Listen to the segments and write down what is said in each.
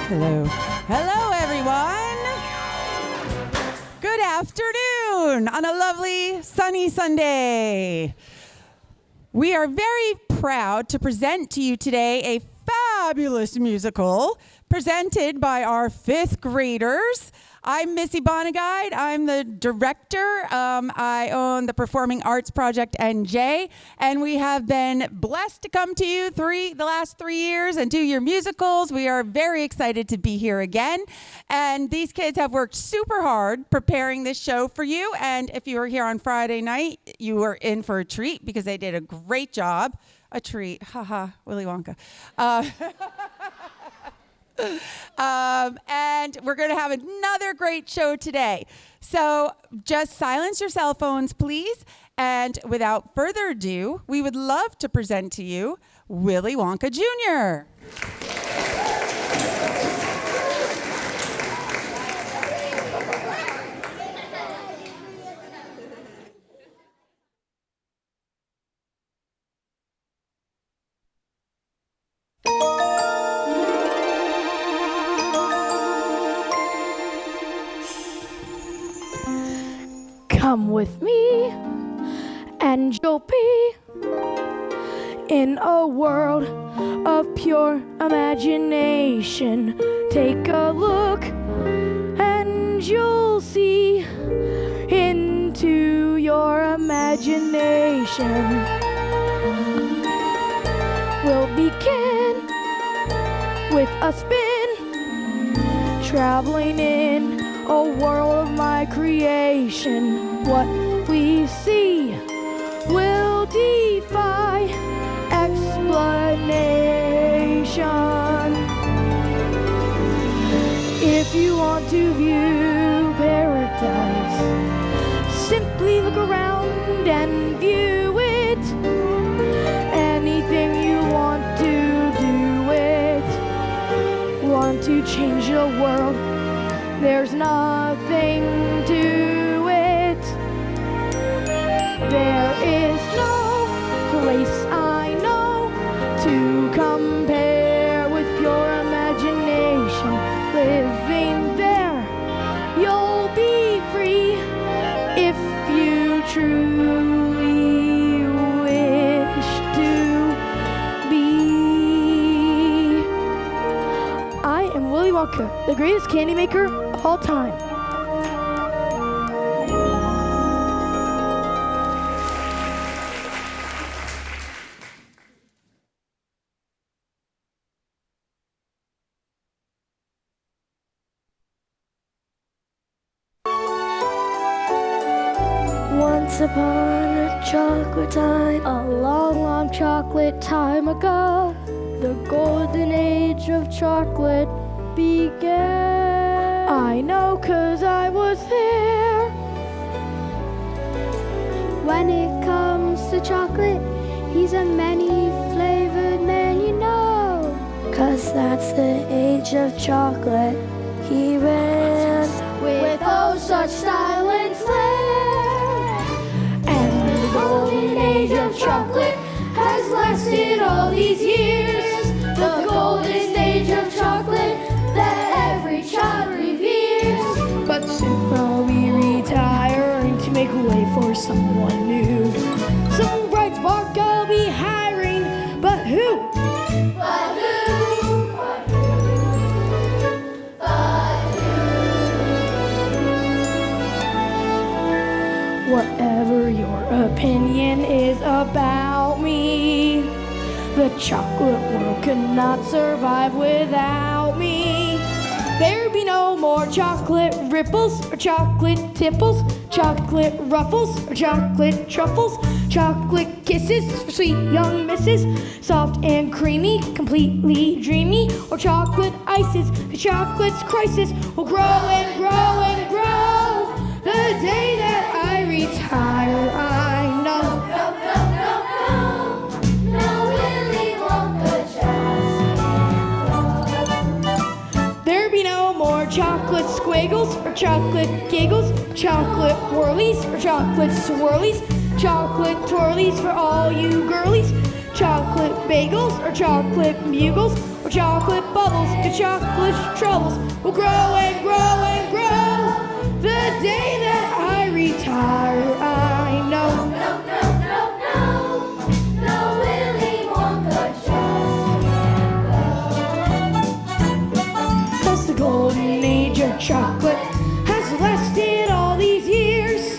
Hello. Hello, everyone. Good afternoon on a lovely sunny Sunday. We are very proud to present to you today a fabulous musical presented by our fifth graders. I'm Missy Bonneguide. I'm the director. I own the Performing Arts Project NJ, and we have been blessed to come to you the last 3 years and do your musicals. We are very excited to be here again, and these kids have worked super hard preparing this show for you, and if you were here on Friday night, you were in for a treat because they did a great job. A treat. Haha, Willy Wonka. And we're going to have another great show today. So just silence your cell phones, please. And without further ado, we would love to present to you Willy Wonka Jr. Come with me, and you'll be in a world of pure imagination. Take a look, and you'll see into your imagination. We'll begin with a spin, traveling in a world of my creation. What we see will defy explanation. If you want to view paradise, simply look around and view it. Anything you want to do it. Want to change the world? There's nothing to it. There is no place I know to compare with pure imagination. Living there, you'll be free if you truly wish to be. I am Willy Wonka, the greatest candy maker of all time. Once upon a chocolate time, a long, long chocolate time ago, the golden age of chocolate began. I know 'cause I was there. When it comes to chocolate, he's a many-flavored man, you know. 'Cause that's the age of chocolate. He ran With oh such style and flair. and The golden age of chocolate has lasted all these years. The golden age of chocolate that every child reveres. but soon I'll be retiring to make way for someone new. Some bright spark I'll be hiring, but who? But who? Whatever your opinion is about me, the chocolate world could not survive without me. There'd be no more chocolate ripples or chocolate tipples, chocolate ruffles or chocolate truffles, chocolate kisses for sweet young misses, soft and creamy, completely dreamy, or chocolate ices. The chocolate's crisis will grow and grow and grow. The day that I retire, I know. No, Willy Wonka just There be no more chocolate squiggles or chocolate giggles, chocolate whirlies or chocolate swirlies, chocolate twirlies for all you girlies, chocolate bagels or chocolate bugles, or from chocolate bubbles to chocolate troubles will grow and grow and grow. The day that I retire, I know. No, no, no, no, no, Willy Wonka just can't go. 'Cause the golden age of chocolate has lasted all these years.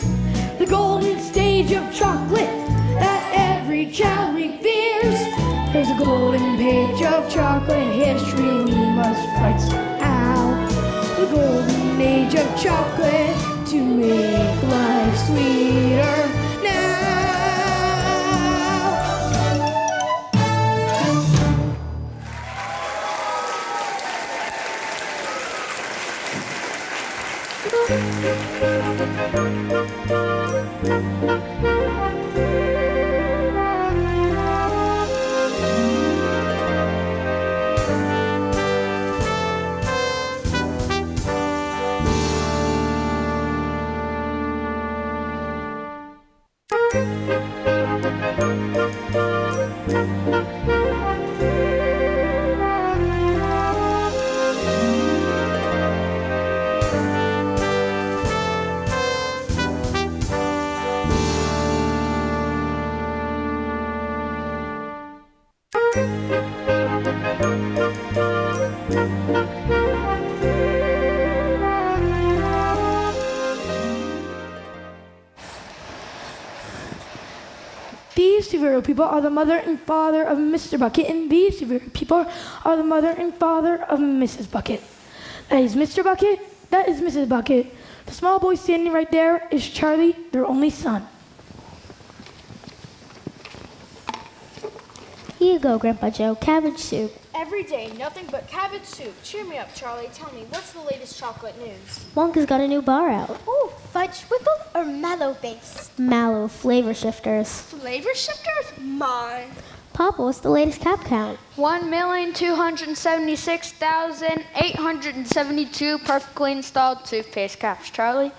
The golden stage of chocolate that every child reveres. There's a golden page of chocolate history we must write somehow. The golden age of chocolate to make life sweeter now. These two very people are the mother and father of Mr. Bucket, and these two very people are the mother and father of Mrs. Bucket. That is Mr. Bucket, that is Mrs. Bucket. The small boy standing right there is Charlie, their only son. Here you go, Grandpa Joe. Cabbage soup. Every day, nothing but cabbage soup. Cheer me up, Charlie. Tell me, what's the latest chocolate news? Wonka's got a new bar out. Ooh, fudge whipple or mallow base? Mallow flavor shifters. Flavor shifters? My. Papa, what's the latest cap count? 1,276,872 perfectly installed toothpaste caps, Charlie.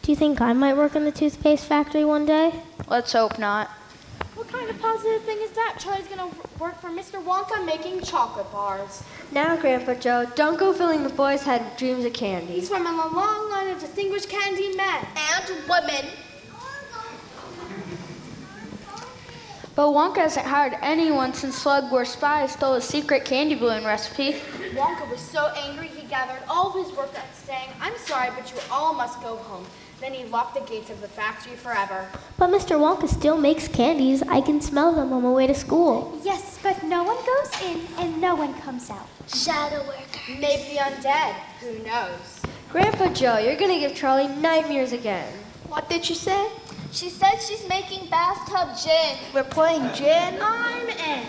Do you think I might work in the toothpaste factory one day? Let's hope not. What kind of positive thing is that? Charlie's gonna work for Mr. Wonka making chocolate bars. Now, Grandpa Joe, don't go filling the boys' head with dreams of candy. He's from a long line of distinguished candy men. And women. But Wonka hasn't hired anyone since Slugworth Spy stole his secret candy balloon recipe. Wonka was so angry he gathered all of his workers, saying, "I'm sorry, but you all must go home." Then he locked the gates of the factory forever. But Mr. Wonka still makes candies. I can smell them on my way to school. Yes, but no one goes in and no one comes out. Shadow worker. Maybe the undead. Who knows? Grandpa Joe, you're gonna give Charlie nightmares again. What did she say? She said she's making bathtub gin. We're playing gin? I'm in.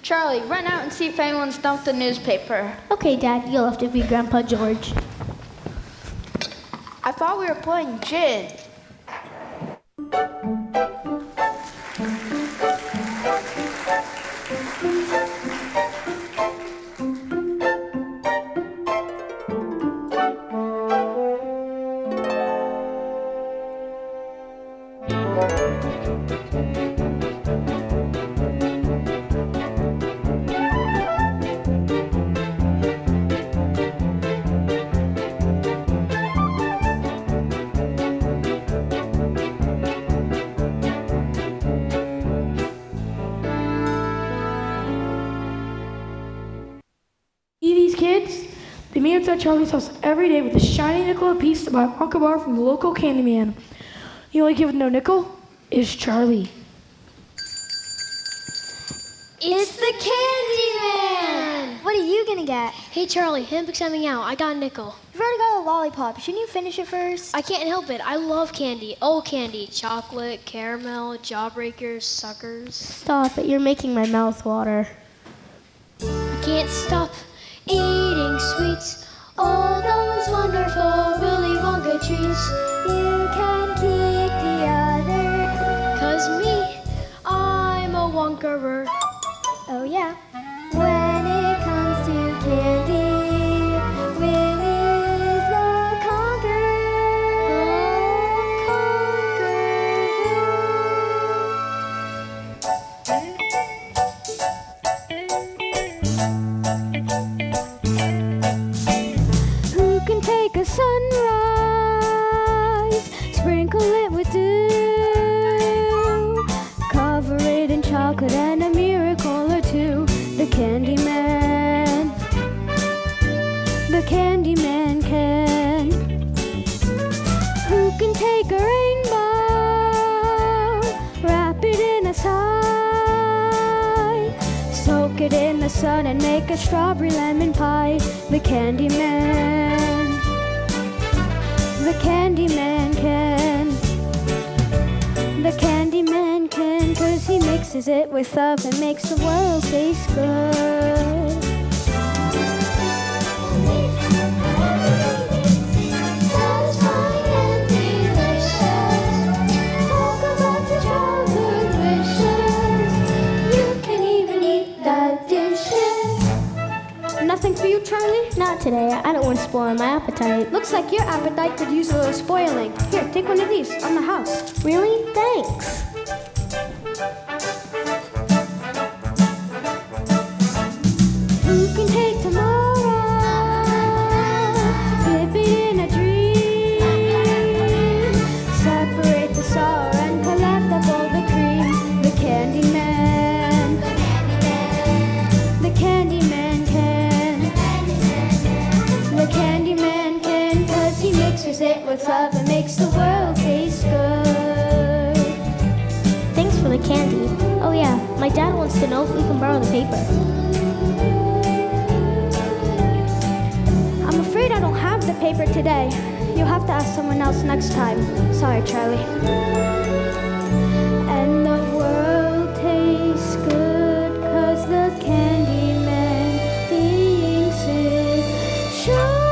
Charlie, run out and see if anyone's dumped the newspaper. Okay, Dad, you'll have to be Grandpa George. I thought we were playing gin. Kids, they meet outside Charlie's house every day with a shiny nickel apiece to buy a Wonka bar from the local candy man. The only kid with no nickel is Charlie. It's the Candy Man! What are you gonna get? Hey, Charlie, handbook's coming out. I got a nickel. You've already got a lollipop. Shouldn't you finish it first? I can't help it. I love candy. Old candy. Chocolate, caramel, jawbreakers, suckers. Stop it. You're making my mouth water. I can't stop eating sweets, all those wonderful Willy Wonka treats. You can keep the other, 'cause me, I'm a Wonkerer. Oh, yeah. When it comes to candy, Willy's the conqueror. sun and make a strawberry lemon pie. The Candy Man. The Candy Man can. The Candy Man can, 'cause he mixes it with love and makes the world taste good. Satisfying and delicious. Talk about your childhood wishes. You can even eat the dishes. Nothing for you, Charlie? Not today. I don't want to spoil my appetite. Looks like your appetite could use a little spoiling. Here, take one of these on the house. Really? Thanks. Who can take tomorrow? Dip it in a dream. Separate the sour and collect up all the cream. The Candy Man. The Candy Man can. The Candy Man can, 'cause he mixes it with love and makes the world taste good. Thanks for the candy. Oh yeah, my dad wants to know if we can borrow the paper. I'm afraid I don't have the paper today. You'll have to ask someone else next time. Sorry, Charlie. And the world tastes good 'cause the Candy Man thinks it should.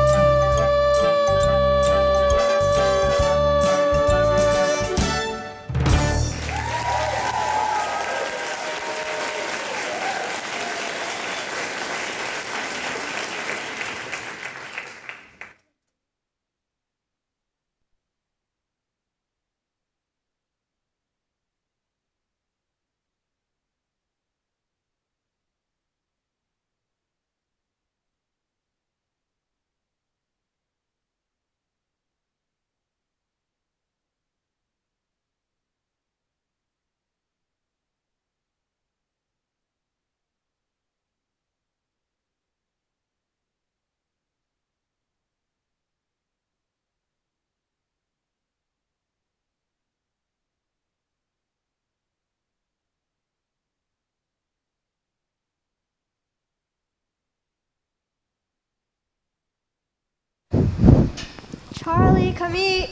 Charlie, come eat.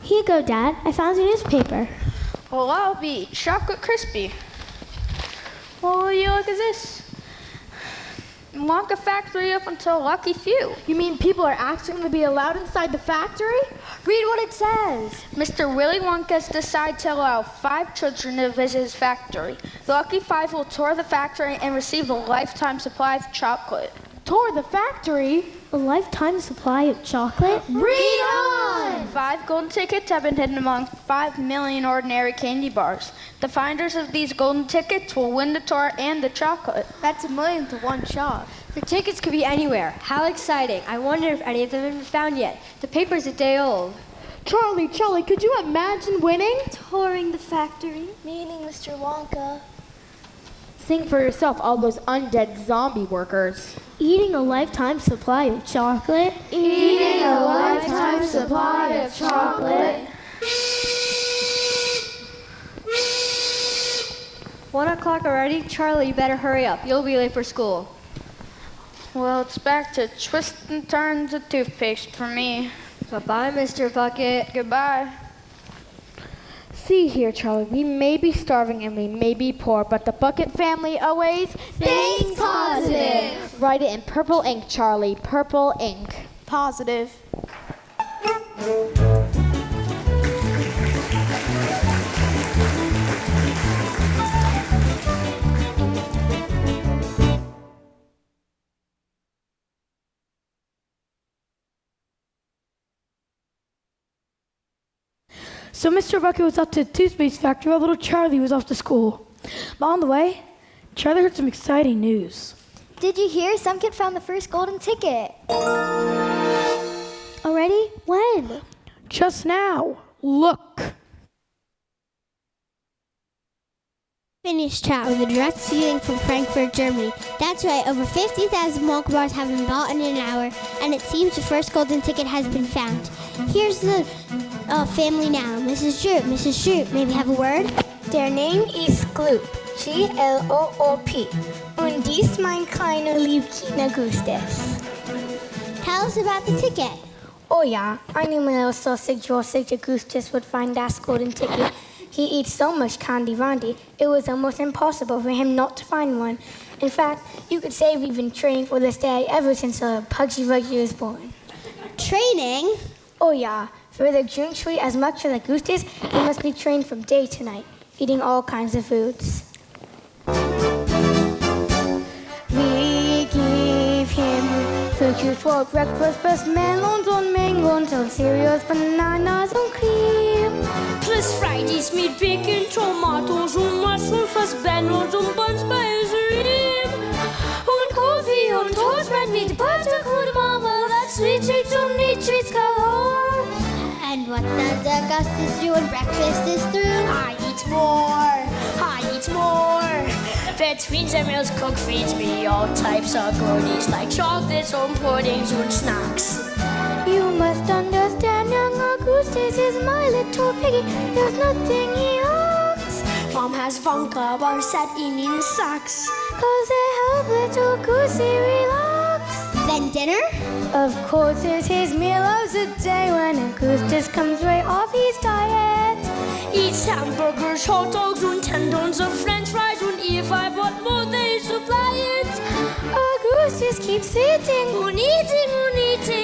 Here you go, Dad. I found your newspaper. Well, I'll be chocolate crispy. What will you like is this? Wonka factory up until lucky few. You mean people are actually going to be allowed inside the factory? Read what it says. Mr. Willy Wonka has decided to allow 5 children to visit his factory. The lucky 5 will tour the factory and receive a lifetime supply of chocolate. Tour the factory? A lifetime supply of chocolate? Read on! 5 golden tickets have been hidden among 5 million ordinary candy bars. The finders of these golden tickets will win the tour and the chocolate. That's 1,000,000 to one shot. The tickets could be anywhere. How exciting. I wonder if any of them have been found yet. The paper's a day old. Charlie, could you imagine winning? Touring the factory. Meeting Mr. Wonka. Think for yourself, all those undead zombie workers. Eating a lifetime supply of chocolate. Eating a lifetime supply of chocolate. 1 o'clock already? Charlie, you better hurry up. You'll be late for school. Well, it's back to twists and turns of toothpaste for me. Bye-bye, Mr. Bucket. Goodbye. See here, Charlie, we may be starving and we may be poor, but the Bucket family always Think positive. Write it in purple ink, Charlie. Purple ink. Positive. So Mr. Bucket was off to the toothpaste factory while little Charlie was off to school. But on the way, Charlie heard some exciting news. Did you hear? Some kid found the first golden ticket. Already? When? Just now. Look. Finished trout with a direct seeding from Frankfurt, Germany. That's right, over 50,000 Wonka bars have been bought in an hour, and it seems the first golden ticket has been found. Here's the family now. Mrs. Droop, may we have a word? Their name is Gloop. G-L-O-O-P. Und dies mein kleiner Liebkinder Gustes. Tell us about the ticket. Oh yeah, I knew my little sausage Gustes would find that golden ticket. He eats so much candy vandy, it was almost impossible for him not to find one. In fact, you could say we've been training for this day ever since Pugsy Vuggy was born. Training? Oh yeah, for the June tree as much as the Gustes, he must be trained from day to night, eating all kinds of foods. We give him fruit for breakfast, first melons on mangoes, on cereals, bananas on cream. Plus Fridays, meat, bacon, tomatoes, und mushrooms, plus bananas und buns by Zerim. Und coffee und toast, red meat, butter, good mama, that sweet treats and neat treats galore. And what does Augustus do when breakfast is through? I eat more. Between the meals, cook feeds me all types of goodies like chocolates and puddings and snacks. You must understand, young Augustus is my little piggy. There's nothing he lacks. Mom has Wonka bar set in socks. 'Cause they help little Goosey relax. Then dinner? Of course, it's his meal of the day when Augustus comes right off his diet. Eats hamburgers, hot dogs, and 10 tons of french fries. And if I bought more, they supply it. Augustus keeps eating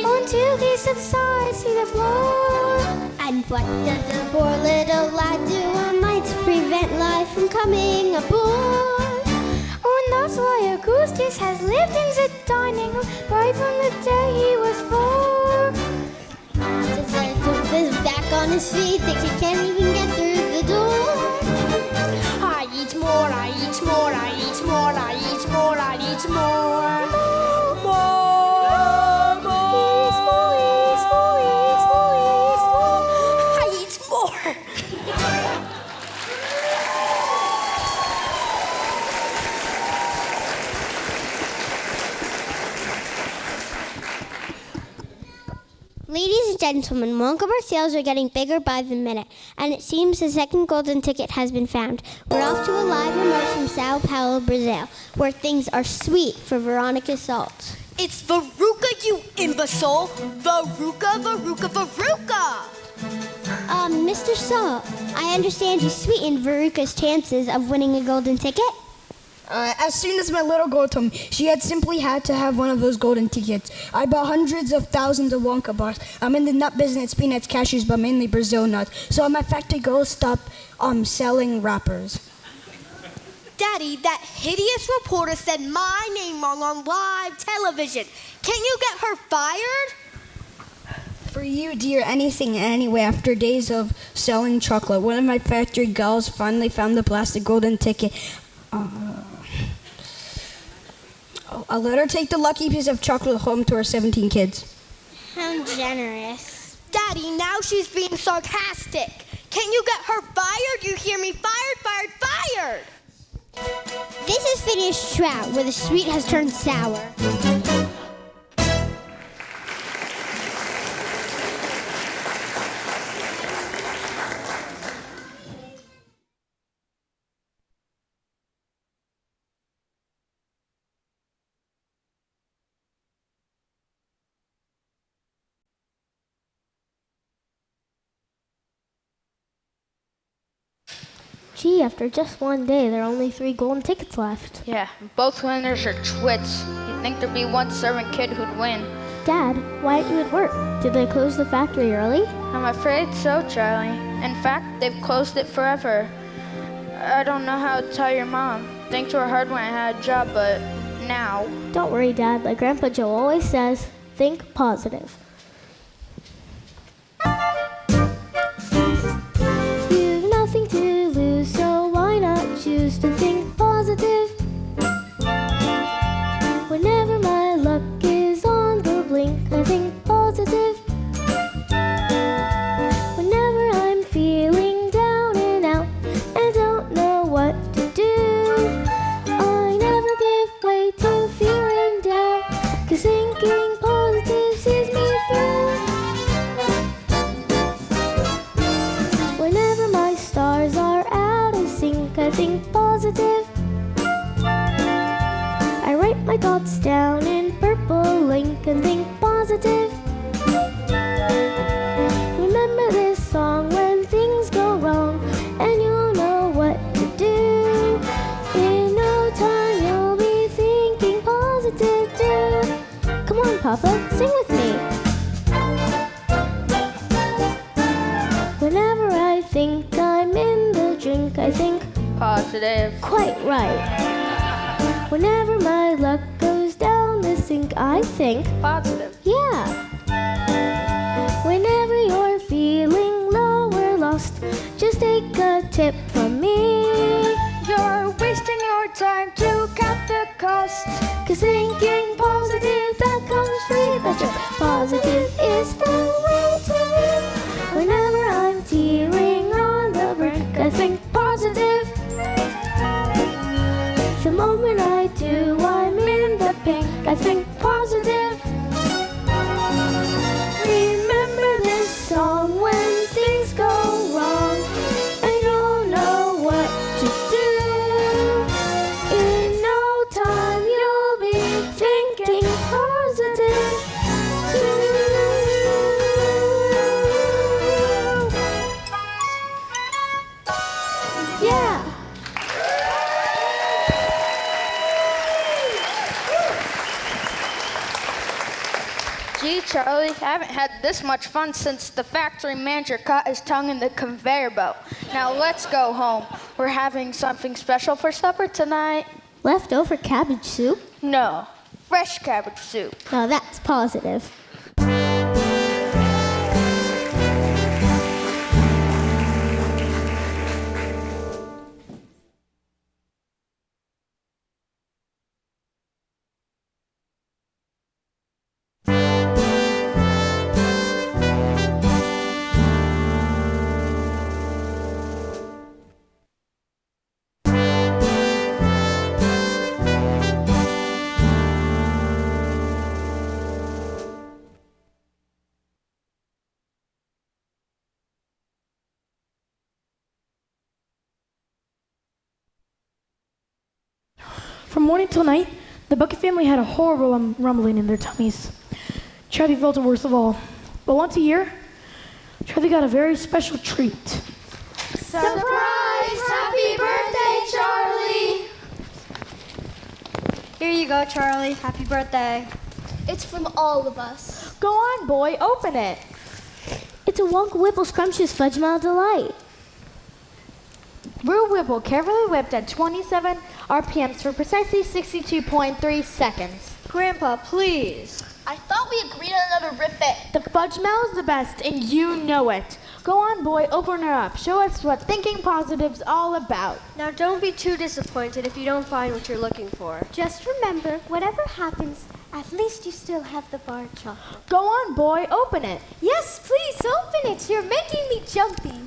until he subsides to the floor. And what does the poor little lad do on nights to prevent life from coming aboard? And that's why Augustus has lived in the dining room right from the day he was born. Is back on his feet, thinks he can't even get through the door. I eat more, I eat more, I eat more, I eat more, I eat more. I eat more. Ladies and gentlemen, Wonka Bar sales are getting bigger by the minute, and it seems the second golden ticket has been found. We're off to a live remote from Sao Paulo, Brazil, where things are sweet for Veronica Salt. It's Veruca, you imbecile! Veruca, Veruca, Veruca! Mr. Salt, I understand you sweetened Veruca's chances of winning a golden ticket? As soon as my little girl told me, she had simply had to have one of those golden tickets. I bought hundreds of thousands of Wonka bars. I'm in the nut business, peanuts, cashews, but mainly Brazil nuts. So my factory girl stopped selling wrappers. Daddy, that hideous reporter said my name wrong on live television. Can't you get her fired? For you, dear, anything and anyway, after days of selling chocolate, one of my factory girls finally found the plastic golden ticket. I'll let her take the lucky piece of chocolate home to her 17 kids. How generous. Daddy, now she's being sarcastic. Can't you get her fired? You hear me? Fired, fired, fired! This is Phineas Trout, where the sweet has turned sour. Gee, after just one day, there are only 3 golden tickets left. Yeah, both winners are twits. You'd think there'd be one servant kid who'd win. Dad, why aren't you at work? Did they close the factory early? I'm afraid so, Charlie. In fact, they've closed it forever. I don't know how to tell your mom. Things were hard when I had a job, but now. Don't worry, Dad. Like Grandpa Joe always says, think positive. You've nothing to lose, so why not choose to think positive? Whenever my luck is on the blink, I think positive. Whenever I'm feeling down and out and don't know what to do, I never give way to fear and doubt, 'cause thinking positive sees me through. Whenever my stars are out of sync, I think positive. positive. I write my thoughts down in purple ink and think positive. Remember this song when things go wrong, and you'll know what to do. In no time you'll be thinking positive too. Come on, Papa, sing with me. Whenever I think I'm in the drink, I think Positive. quite right. Whenever my luck goes down the sink, I think Positive. yeah. Whenever you're feeling low or lost, just take a tip from me. You're wasting your time to count the cost. 'Cause thinking positive, that comes free. That's right, positive is the way to live. Whenever I'm teetering on the brink, I think positive. The moment I do, I'm in the pink. I think positive. Remember this song when things go wrong, and you'll know what to do. In no time, you'll be thinking positive too. Yeah. Gee, Charlie, I haven't had this much fun since the factory manager caught his tongue in the conveyor belt. Now let's go home. We're having something special for supper tonight. Leftover cabbage soup? No, fresh cabbage soup. Now that's positive. From morning till night, the Bucket family had a horrible rumbling in their tummies. Charlie felt it worst of all. But once a year, Charlie got a very special treat. Surprise! Happy birthday, Charlie! Here you go, Charlie. Happy birthday. It's from all of us. Go on, boy, open it. It's a Wonka Whipple Scrumptious Fudge Mile Delight. Real Whipple, carefully whipped at 27 RPMs for precisely 62.3 seconds. Grandpa, please. I thought we agreed on another ribbit. The fudge smell is the best, and you know it. Go on, boy, open her up. Show us what thinking positive's all about. Now don't be too disappointed if you don't find what you're looking for. Just remember, whatever happens, at least you still have the bar chocolate. Go on, boy, open it. Yes, please open it. You're making me jumpy.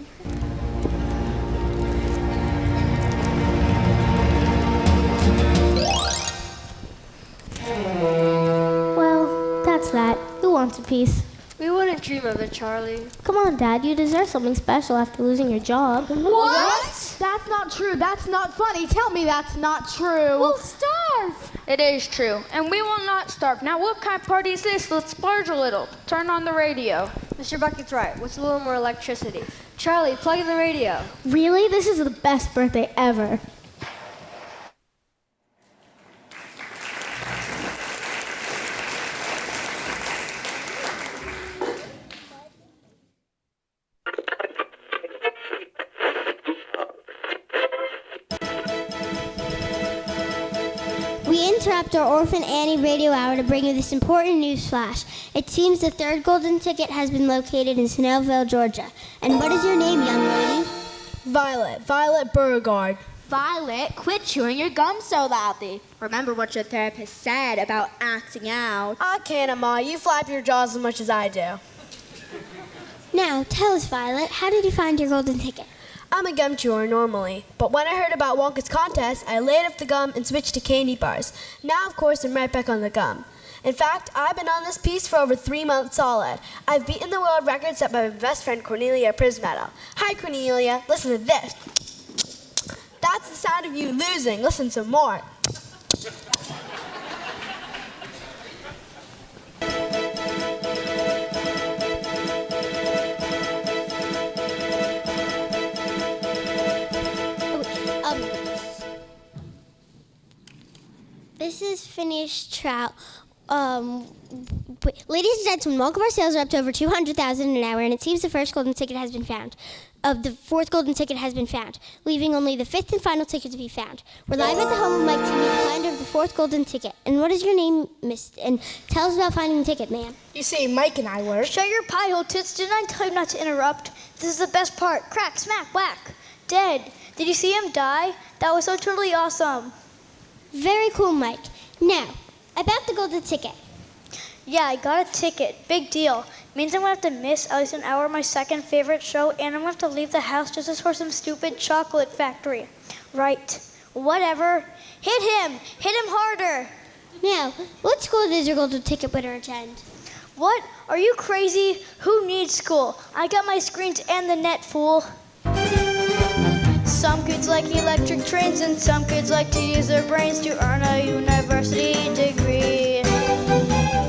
Well, that's that. Who wants a piece? We wouldn't dream of it, Charlie. Come on, Dad. You deserve something special after losing your job. What? That's not true. That's not funny. Tell me that's not true. We'll starve. It is true, and we will not starve. Now, what kind of party is this? Let's splurge a little. Turn on the radio. Mr. Bucket's right. What's a little more electricity? Charlie, plug in the radio. Really? This is the best birthday ever. We interrupt our Orphan Annie radio hour to bring you this important news flash. It seems the third golden ticket has been located in Snellville, Georgia. And what is your name, young lady? Violet Beauregard. Violet, quit chewing your gum so loudly. Remember what your therapist said about acting out. I can't, Amma. You flap your jaws as much as I do. Now, tell us, Violet, how did you find your golden ticket? I'm a gum chewer normally, but when I heard about Wonka's contest, I laid off the gum and switched to candy bars. Now, of course, I'm right back on the gum. In fact, I've been on this piece for over 3 months solid. I've beaten the world record set by my best friend Cornelia Prismetto. Hi, Cornelia. Listen to this. That's the sound of you losing. Listen some more. This is Phineas Trout. Ladies and gentlemen, welcome. Our sales are up to over 200,000 an hour, and it seems the first golden ticket has been found. The fourth golden ticket has been found, leaving only the fifth and final ticket to be found. We're live at the home of Mike TV, the finder of the fourth golden ticket. And what is your name, Miss? And tell us about finding the ticket, ma'am. You see, Mike and I were. Shut your pie hole tits. Didn't I tell you not to interrupt? This is the best part. Crack, smack, whack. Dead. Did you see him die? That was so totally awesome. Very cool, Mike. Now, about the golden ticket. Yeah, I got a ticket. Big deal. Means I'm gonna have to miss at least an hour of my second favorite show, and I'm gonna have to leave the house just for some stupid chocolate factory. Right. Whatever. Hit him! Hit him harder! Now, what school does your golden ticket winner attend? What? Are you crazy? Who needs school? I got my screens and the net, fool. Some kids like electric trains, and some kids like to use their brains to earn a university degree.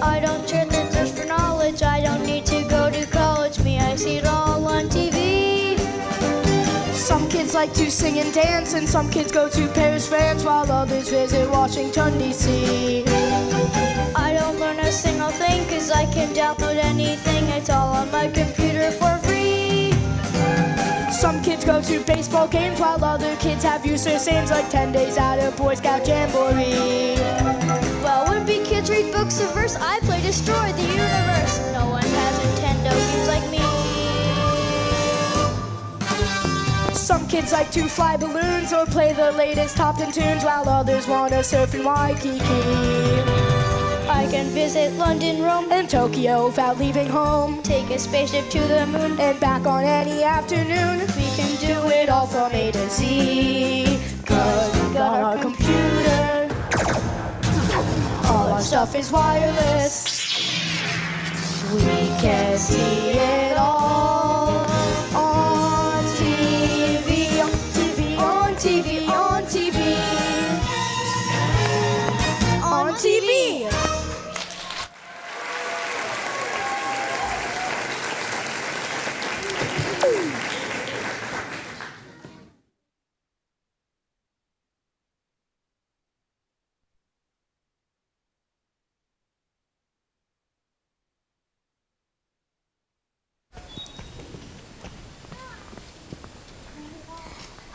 I don't share the thirst for knowledge. I don't need to go to college. Me, I see it all on TV. Some kids like to sing and dance, and some kids go to Paris, France, while others visit Washington, D.C. I don't learn a single thing, 'cause I can download anything. It's all on my computer for free. Some kids go to baseball games, while other kids have useless names like 10 days out of Boy Scout Jamboree. Well, when big kids read books of verse, I play Destroy the Universe. No one has Nintendo games like me. Some kids like to fly balloons or play the latest top 10 tunes, while others want to surf in Waikiki. I can visit London, Rome, and Tokyo without leaving home. Take a spaceship to the moon and back on any afternoon. We can do it all from A to Z, 'cause we got our computer. All our stuff is wireless. We can see it all on TV, on TV, on TV, on TV, on TV.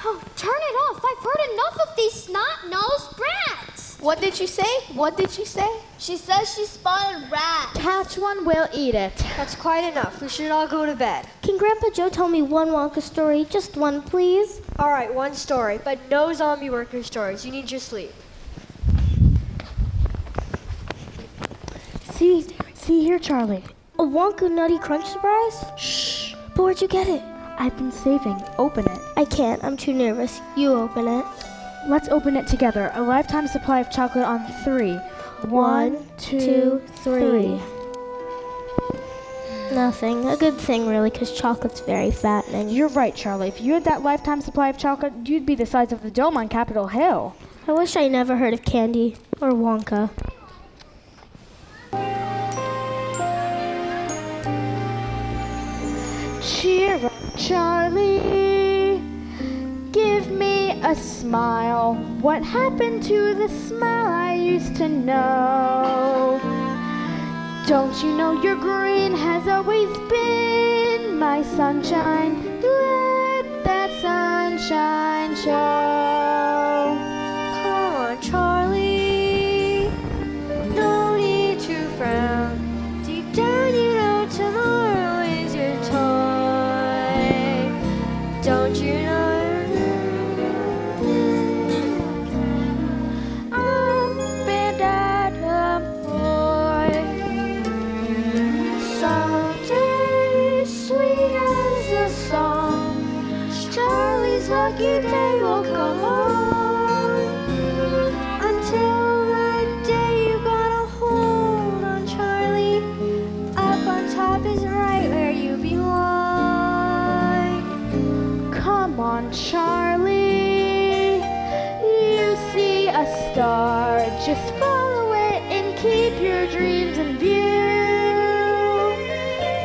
Oh, turn it off. I've heard enough of these snot-nosed brats. What did she say? What did she say? She says she spotted a rat. Catch one, we'll eat it. That's quite enough. We should all go to bed. Can Grandpa Joe tell me one Wonka story? Just one, please. All right, one story, but no zombie worker stories. You need your sleep. See here, Charlie. A Wonka Nutty Crunch surprise? Shh. But where'd you get it? I've been saving. Open it. I can't. I'm too nervous. You open it. Let's open it together. A lifetime supply of chocolate on 3. 1, 2, 3. Nothing. A good thing, really, because chocolate's very fattening. You're right, Charlie. If you had that lifetime supply of chocolate, you'd be the size of the dome on Capitol Hill. I wish I never heard of candy or Wonka. Cheer up, Charlie. Give me a smile. What happened to the smile I used to know? Don't you know your grin has always been my sunshine? Let that sunshine show. Come on, Charlie. No need to frown. Deep down, you know tomorrow is your toy. Don't you know? I'm been at a boy. Someday, sweet as a song, Charlie's lucky day will come on. Until that day, you gotta hold on, Charlie. Up on top is right where you belong. Come on, Charlie. Just follow it and keep your dreams in view.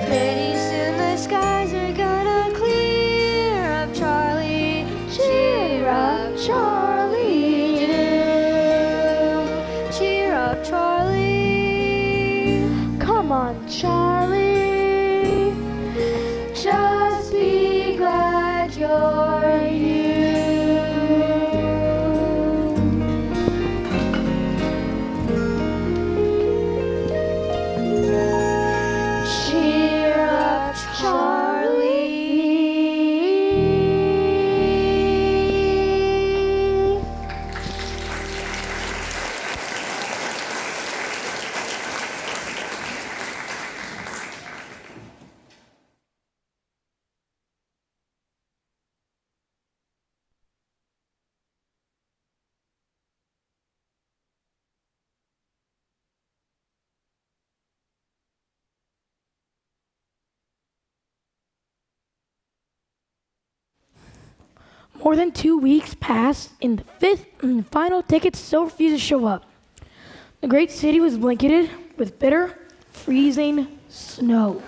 Pretty soon the skies are gonna clear up, Charlie. Cheer up, Charlie. Cheer up, Charlie. Come on, Charlie. Just be glad you're you. Cheer up, Charlie. More than 2 weeks pass, and the fifth and final tickets still refuse to show up. The great city was blanketed with bitter, freezing snow.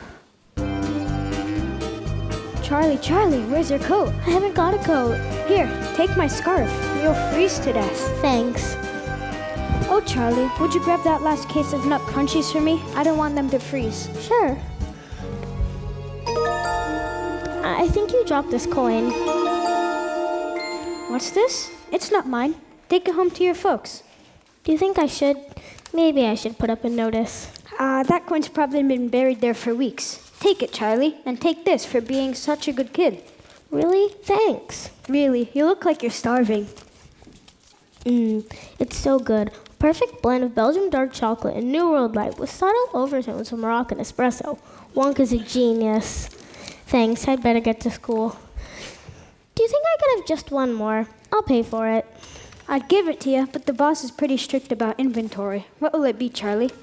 Charlie, where's your coat? I haven't got a coat. Here, take my scarf. You'll freeze to death. Thanks. Oh, Charlie, would you grab that last case of nut crunchies for me? I don't want them to freeze. Sure. I think you dropped this coin. What's this? It's not mine. Take it home to your folks. Do you think I should? Maybe I should put up a notice. That coin's probably been buried there for weeks. Take it, Charlie, and take this for being such a good kid. Really? Thanks. Really, you look like you're starving. It's so good. Perfect blend of Belgian dark chocolate and New World Light with subtle overtones of Moroccan espresso. Wonka's a genius. Thanks, I'd better get to school. Do you think I could have just one more? I'll pay for it. I'd give it to you, but the boss is pretty strict about inventory. What will it be, Charlie?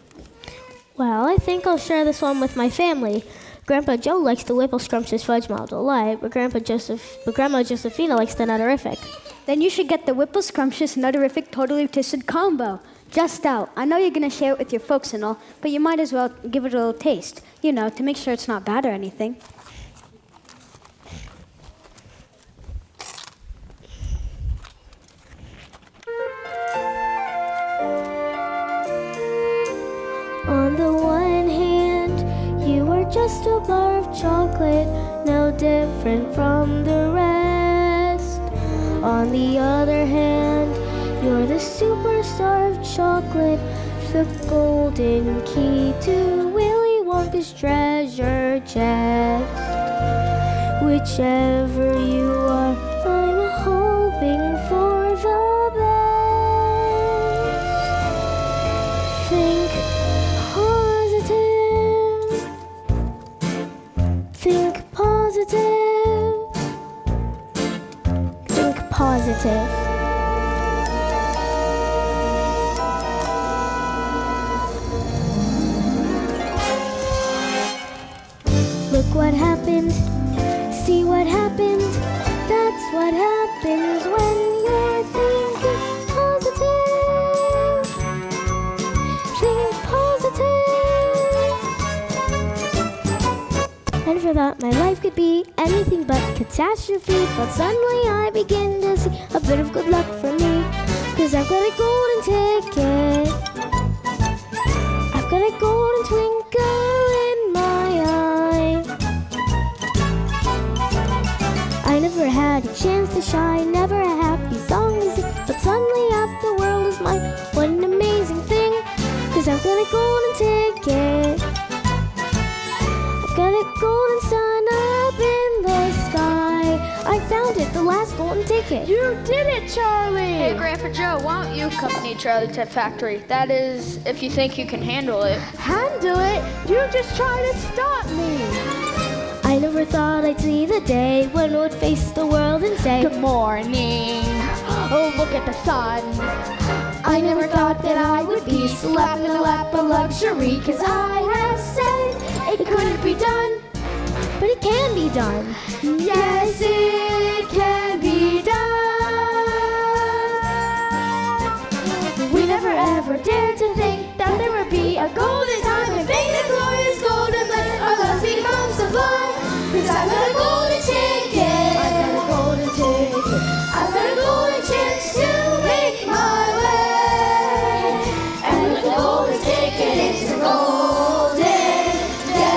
Well, I think I'll share this one with my family. Grandpa Joe likes the Whipple Scrumptious Fudge Mild Delight, but Grandma Josephina likes the Nutterific. Then you should get the Whipple Scrumptious Nutterific Totally Twisted Combo. Just out. I know you're going to share it with your folks and all, but you might as well give it a little taste. You know, to make sure it's not bad or anything. On the one hand, you are just a bar of chocolate, no different from the rest. On the other hand, you're the superstar of chocolate, the golden key to Willy Wonka's treasure chest. Whichever you are, I'm hoping for the best. Think positive. Look what happened, see what happened. That's what happens when you're thinking positive. Think positive. And for that, my life could be anything but catastrophe. But suddenly I begin to see a bit of good luck for me. 'Cause I've got a golden ticket. I've got a golden twinkle in my eye. I never had a chance to shine, never a happy song to sing. But suddenly half the world is mine. What an amazing thing. 'Cause I've got a golden ticket. Got a golden sun up in the sky. I found it, the last golden ticket. You did it, Charlie! Hey, Grandpa Joe, why don't you accompany Charlie to the factory? That is, if you think you can handle it. Handle it? You just try to stop me! I never thought I'd see the day when I would face the world and say, Good morning. Oh, look at the sun. I never thought that I would be slapped in the lap of luxury. 'Cause I have said it couldn't be done, but it can be done. Yes, it can be done. We never ever ticket. I've got a golden chance to make my way. And with the golden ticket, it's a golden day.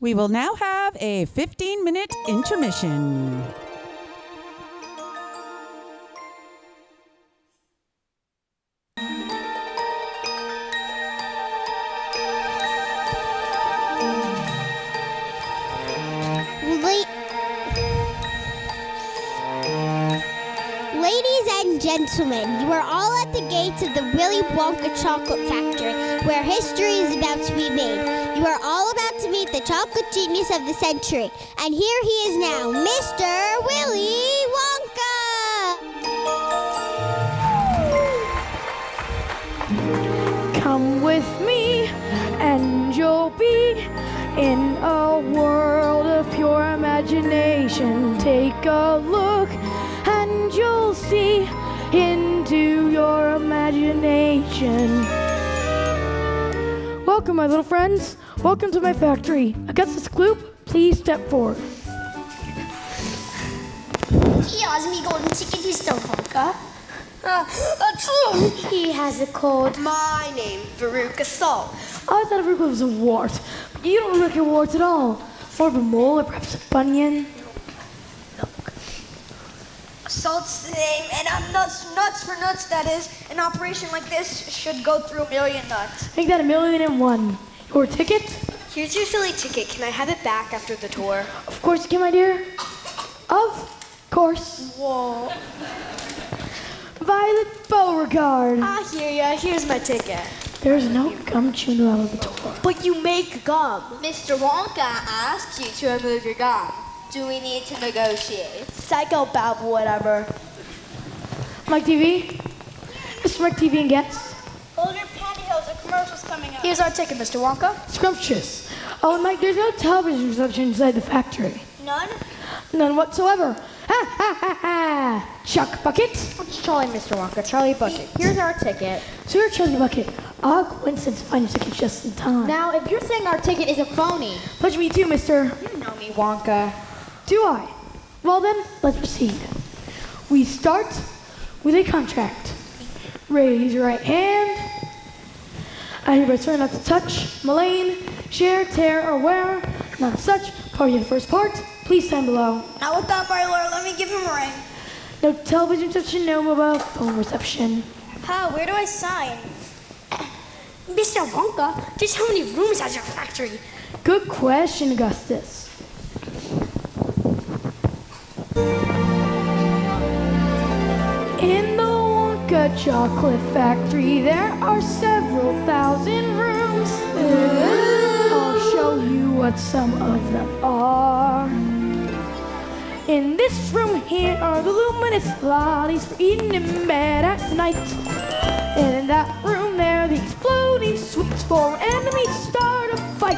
We will now have a 15-minute intermission. Ladies and gentlemen, you are all at the gates of the Willy Wonka Chocolate Factory, where history is about to be made. You are all about to meet the chocolate genius of the century. And here he is now, Mr. Willy Wonka! Come with me, and you'll be in a world of pure imagination. Take a look, and you'll see into your imagination. Welcome, my little friends. Welcome to my factory. Augustus Gloop, please step forward. Here's me golden ticket, Mr. Wonka. He has a cold. My name, Veruca Salt. I thought Veruca was a wart. But you don't look like a wart at all. More of a mole or perhaps a bunion. Salt's the name, and I'm nuts for nuts, that is. An operation like this should go through 1,000,000 nuts. Make that 1,000,001. Your ticket? Here's your silly ticket. Can I have it back after the tour? Of course you can, my dear. Of course. Whoa. Violet Beauregard. I hear ya. Here's my ticket. There's no gum chewing out of the tour. But you make gum. Mr. Wonka asked you to remove your gum. Do we need to negotiate? Psychopath, whatever. Mike TV? Mr. Mike TV and guests? Hold your pantyhose, a commercial's coming up. Here's our ticket, Mr. Wonka. Scrumptious. Oh, and Mike, there's no television reception inside the factory. None? None whatsoever. Ha ha ha ha! Chuck Bucket. It's Charlie, Mr. Wonka. Charlie Bucket. Here's our ticket. Sir Charlie Bucket. Odd coincidence to find your ticket just in time. Now, if you're saying our ticket is a phony, Pleasure to meet you, mister. you know me, Wonka. Do I? Well then, let's proceed. We start with a contract. Raise your right hand. I hereby swear not to touch, malign, share, tear, or wear, not such, party of the first part. Please sign below. Now with that, my lord, let me give him a ring. No television reception, no mobile phone reception. How? Where do I sign? Mr. Wonka, just how many rooms has your factory? Good question, Augustus. In the Wonka Chocolate Factory, there are several thousand rooms. I'll show you what some of them are. In this room here are the luminous lollies for eating in bed at night. And in that room there, the exploding sweets for enemies start a fight.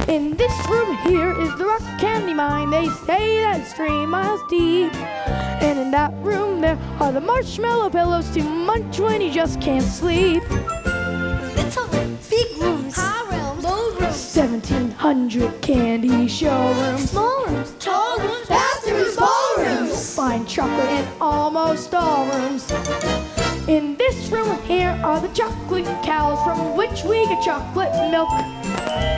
In this room here is the rock candy mine. They say that it's 3 miles deep. And in that room there are the marshmallow pillows to munch when you just can't sleep. Little big rooms. High rooms. Low rooms. 1,700 candy showrooms. Small rooms. Tall rooms. Bathrooms. Ballrooms. Fine chocolate in almost all rooms. In this room here are the chocolate cows from which we get chocolate milk.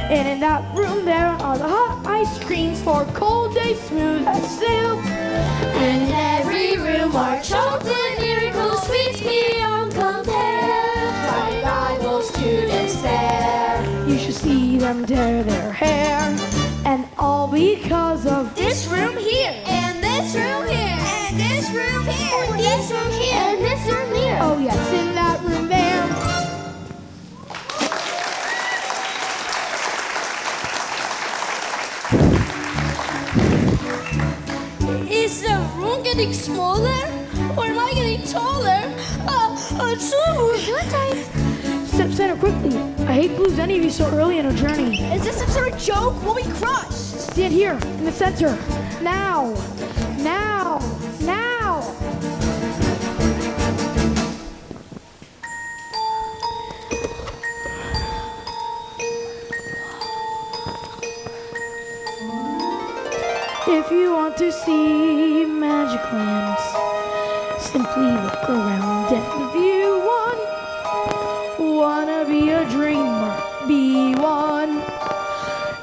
And in that room there are the hot ice creams for cold days smooth as silk. And in every room are chocolate miracle sweets beyond compare. My rival students there. You should see them tear their hair. And all because of This room here. And this room here. And this room here. And this room here. And this room here. oh yes, in that room there. Is the room getting smaller? Or am I getting taller? Step center quickly. I hate to lose any of you so early in our journey. Is this some sort of joke? We'll be crushed. Stand here in the center. Now. Now. Now. If you want to see magic lands, simply look around. And if you wanna be a dreamer, be one.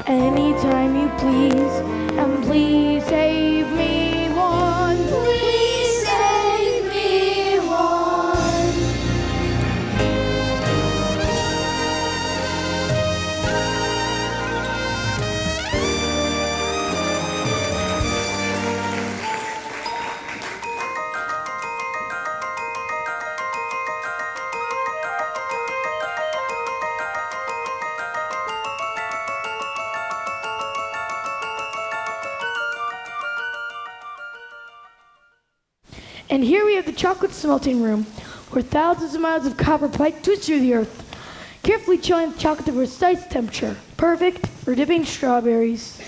Anytime you please, and please save me one. Please save me one. And here we have the chocolate smelting room, where thousands of miles of copper pipe twist through the earth, carefully chilling the chocolate to precise temperature, perfect for dipping strawberries.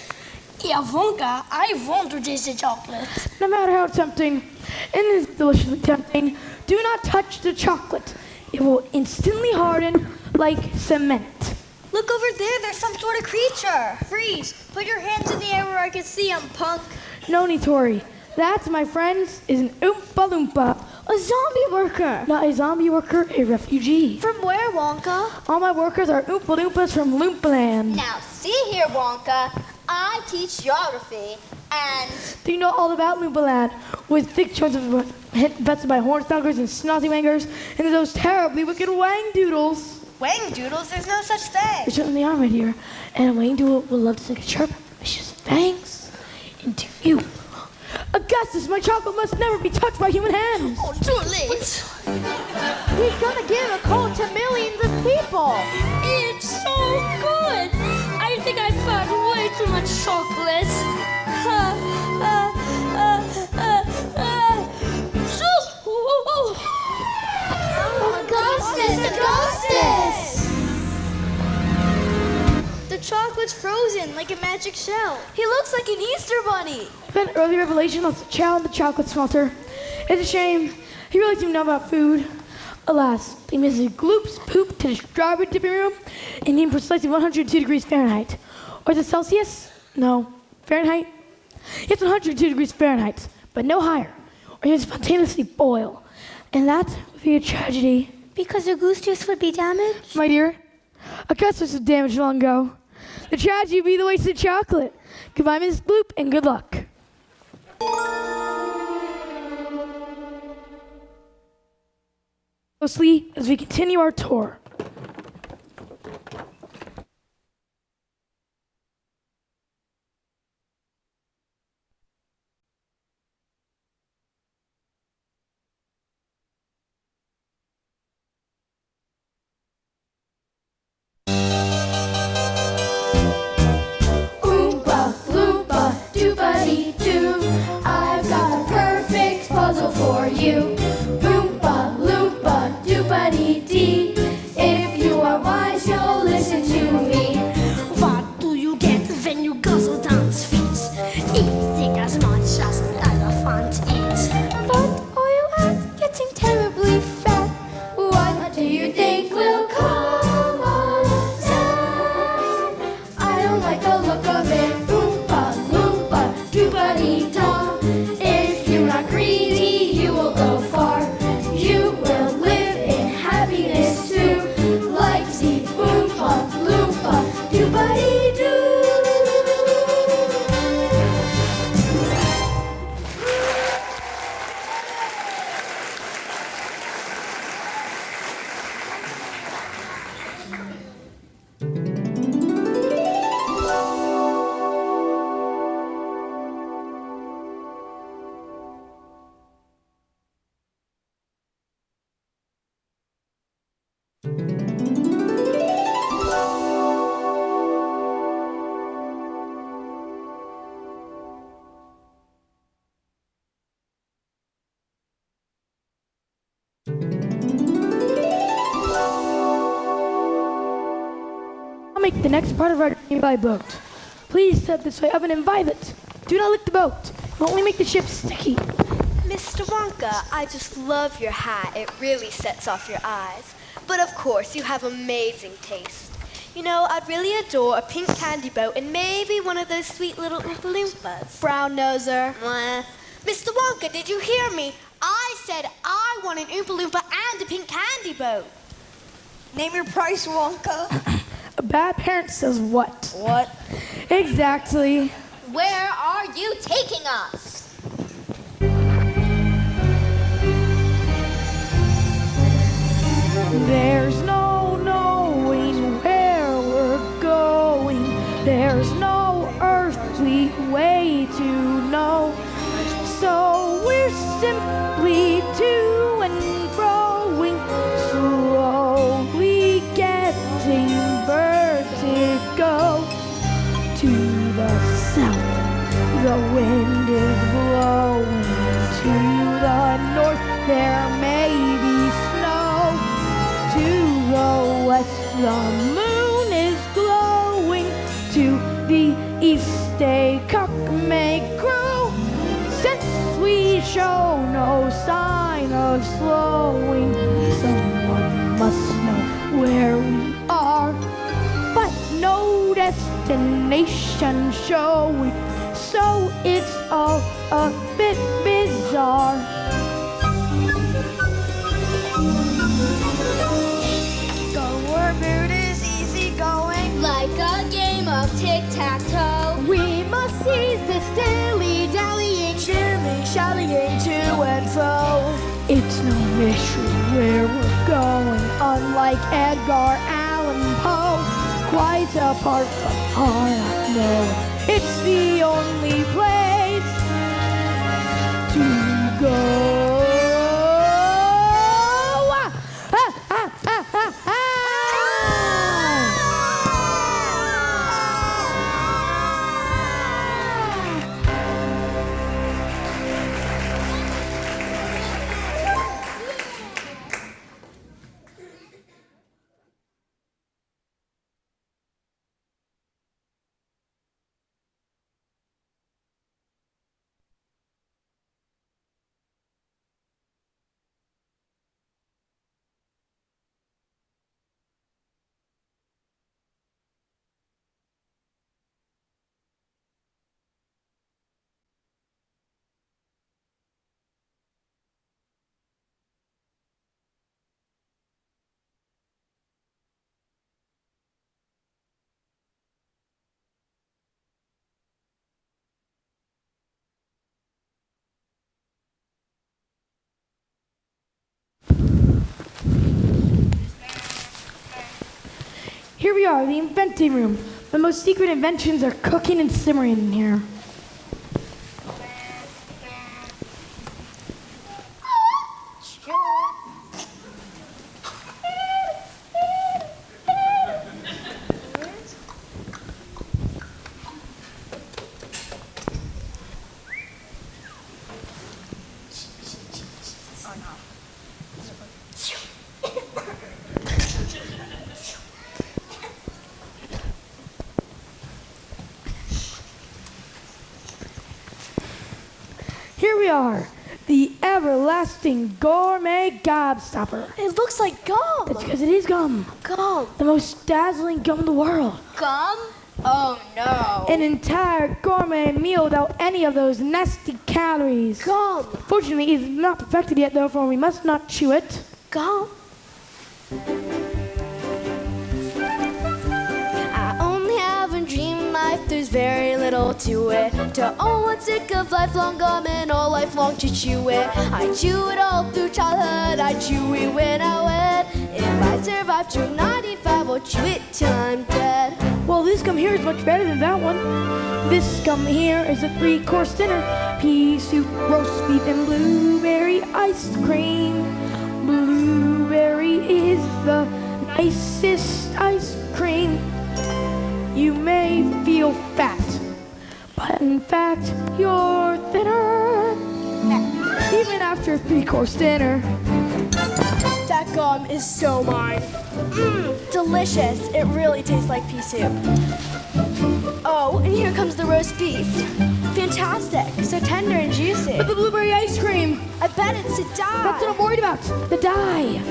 Yeah, Wonka, I want to taste the chocolate. No matter how tempting, and it is deliciously tempting, do not touch the chocolate. It will instantly harden like cement. Look over there, there's some sort of creature. Freeze, put your hands in the air where I can see them, punk. No, Nitori. That, my friends, is an Oompa Loompa. A zombie worker. Not a zombie worker, a refugee. From where, Wonka? All my workers are Oompa Loompas from Loompaland. Now, see here, Wonka. I teach geography, and... Do you know all about Loompaland? With thick chunks of infested by hornstalkers and snozzywangers, and those terribly wicked wang doodles. Wang doodles? There's no such thing. They certainly are right here. And a wang doodle would love to stick a sharp, vicious fangs into you. Augustus, my chocolate must never be touched by human hands. Oh, too late. He's gonna give a cold to millions of people. It's so good. I think I've had way too much chocolate. Augustus! The chocolate's frozen like a magic shell. He looks like an Easter bunny. An early revelation lost a child in the chocolate smelter. It's a shame. He really didn't know about food. Alas, they missed his gloops poop to the strawberry dipping room and named precisely 102 degrees Fahrenheit. Or is it Celsius? No. Fahrenheit? It's 102 degrees Fahrenheit, but no higher. Or he would spontaneously boil. And that would be a tragedy. Because the goose juice would be damaged? My dear, Augustus was damaged long ago. The tragedy would be the wasted chocolate. Goodbye, Mrs. Bloop, and good luck. Closely as we continue our tour. Oompa, loompa, doobity-doo. I've got a perfect puzzle for you. Oompa, loompa, doobity-dee. If you are wise, you'll listen to me. What do you get when you guzzle down sweets? Eating as much as an elephant eats. What are you at? Getting terribly fat. What do you think will come on that? I don't like the look of it. Oompa, loompa, doobity-da. If you're not greedy, you will go far. You will live in happiness too. Like the Oompa, loompa, doobity-doo. make the next part of our journey by boat. Please step this way up and imbibe it. Do not lick the boat. It will only make the ship sticky. Mr. Wonka, I just love your hat. It really sets off your eyes. But of course, you have amazing taste. You know, I'd really adore a pink candy boat and maybe one of those sweet little Oompa Loompas. Brown noser. Mr. Wonka, did you hear me? I said I want an Oompa Loompa and a pink candy boat. Name your price, Wonka. A bad parent says what? What? Exactly. Where are you taking us? There's no knowing where we're going. There's no earthly way to know. So we're simply to and froing, slowly getting vertigo. To the south, the wind is blowing. To the north, there may be snow. To the west, the moon is glowing. To the east, a cock may crow. Since we show no sign of slowing, someone must know where we are, but no destination showing, so it's all a bit bizarre. Boat is easy going, Like a game of tic-tac-toe. We must seize this dilly-dallying, shilly-shallying to and fro. It's no mystery where we're going, unlike Edgar Allan Poe. Quite apart from our know, it's the only place to go. Here we are, the inventing room. The most secret inventions are cooking and simmering in here. Here we are, the everlasting gourmet gobstopper. It looks like gum. It's because it is gum. Gum. The most dazzling gum in the world. Gum? Oh no. An entire gourmet meal without any of those nasty calories. Gum. Fortunately, it is not perfected yet, therefore we must not chew it. Gum. I only have a dream life, there's very little to it. To own one stick of lifelong gum and all lifelong to chew it. I chew it all through childhood, I chew it when I wed. If I survive to 95, I'll chew it till I'm dead. Well, this gum here is much better than that one. This gum here is a 3-course dinner. Pea soup, roast beef, and blueberry ice cream. Blueberry is the nicest ice cream. You may feel fat, but in fact, you're thinner. Even after a 3-course dinner. That gum is so mine. Mmm, delicious. It really tastes like pea soup. Oh, and here comes the roast beef. Fantastic. So tender and juicy. But the blueberry ice cream. I bet it's to die. That's what I'm worried about. The dye.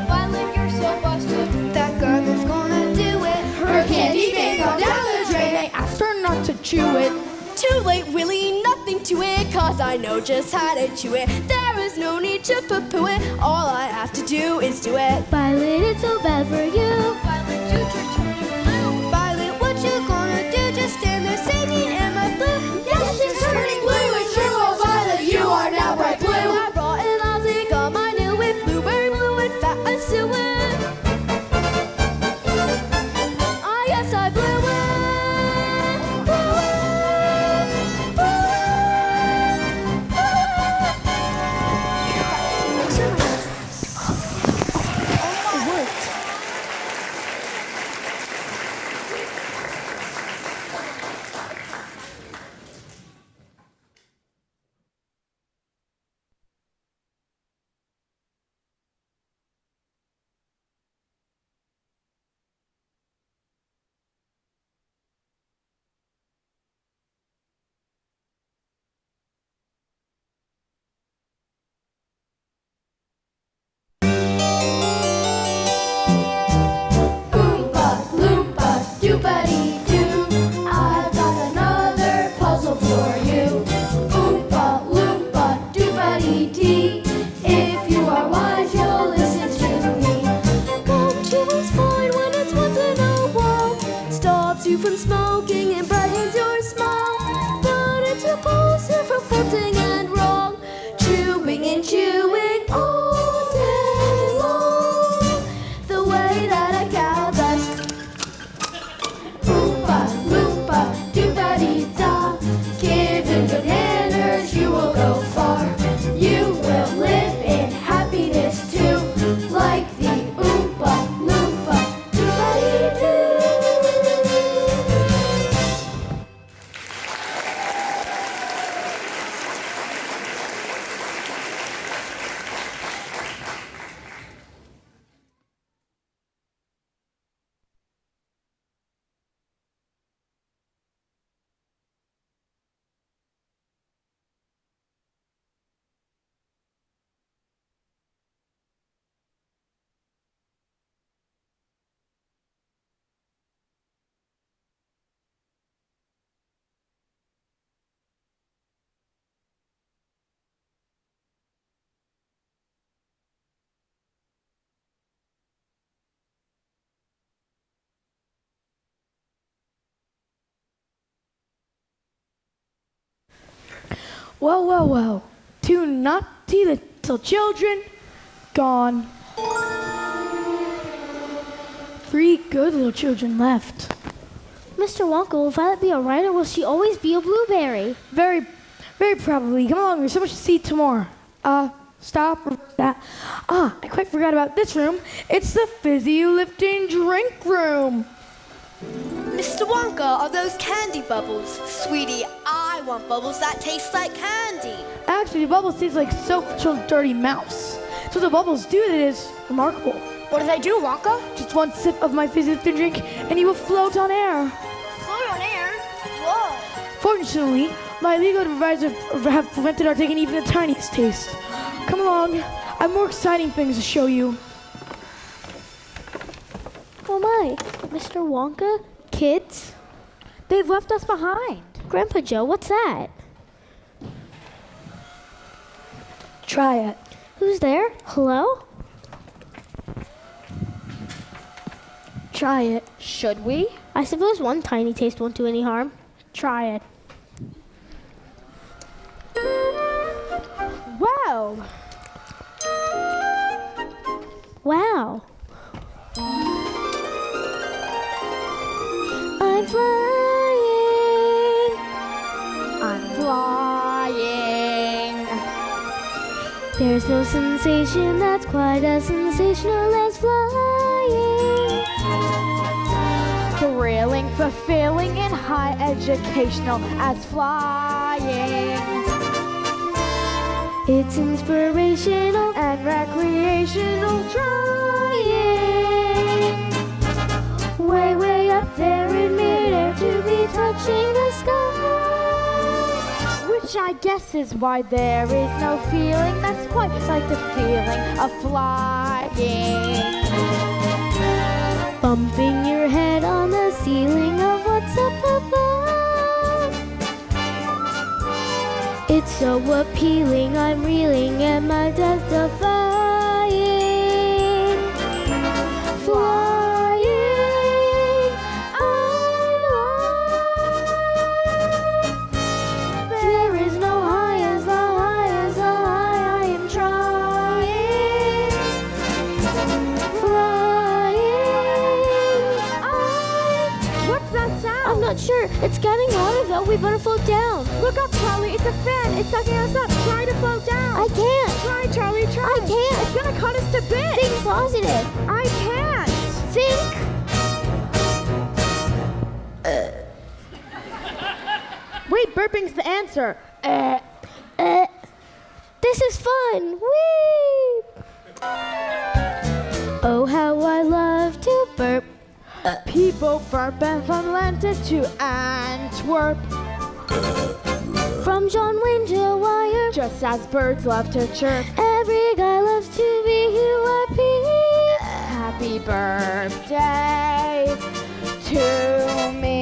Violet, you're so busted. That girl is gonna do it. Her candy came down the drain. I asked her not to chew it. Too late, really nothing to it, cause I know just how to chew it. There is no need to poo-poo it. All I have to do is do it. Violet, it's so bad for you. Violet, you turn blue. Violet, what you gonna do? Just stand there singing, am I blue? Yes, it's turning blue. It's true, oh Violet, you are now bright blue. That rotten lousy gum, I knew it. Blueberry blue and fat as suet. Ah, yes, I blew it. From smoking and brightens your smile, but it's repulsive from floating and wrong, chewing and chewing all day long, the way that a cow does. Oompa loompa doo-ba-dee-da, given good manners you will go far. You will live in happiness too, like the Oompa Loompa doo-ba-dee-doo. Well, well, well. 2 naughty little children gone. 3 good little children left. Mr. Wonka, will Violet be alright or will she always be a blueberry? Very, very probably. Come along, there's so much to see tomorrow. Stop that. I quite forgot about this room. It's the fizzy lifting drink room. Mr. Wonka, are those candy bubbles? Sweetie, I want bubbles that taste like candy. Actually, the bubbles taste like soap for children's dirty mouths. So the bubbles do that is remarkable. What do they do, Wonka? Just one sip of my fizzy lifting drink and you will float on air. Float on air? Whoa. Fortunately, my legal advisor have prevented our taking even the tiniest taste. Come along, I have more exciting things to show you. Oh my, Mr. Wonka? Kids? They've left us behind. Grandpa Joe, what's that? Try it. Who's there? Hello? Try it. Should we? I suppose one tiny taste won't do any harm. Try it. Wow. Wow. I'm flying. I'm flying. There's no sensation that's quite as sensational as flying. 3, thrilling, fulfilling, and high educational as flying. It's inspirational And recreational trying. way, way up there in midair to be touching the sky. Which I guess is why there is no feeling that's quite like the feeling of flying. Bumping your head on the ceiling of what's up above. It's so appealing, I'm reeling at my testifying. Flying, I love. There is no high as the high as the high I am trying. What's that sound? I'm not sure. It's getting hotter though. We better float down. Look up, Charlie. It's a fan. It's sucking us up. Try to float down. I can't. Try, Charlie. Try. I can't. It's gonna cut us to bits. Think positive. I can't. Think. Wait, burping's the answer. This is fun. Whee! Oh, how I love to burp. People burping from London to Antwerp. From John Wayne to Wire. Just as birds love to chirp. Every guy loves to be happy. Happy birthday to me.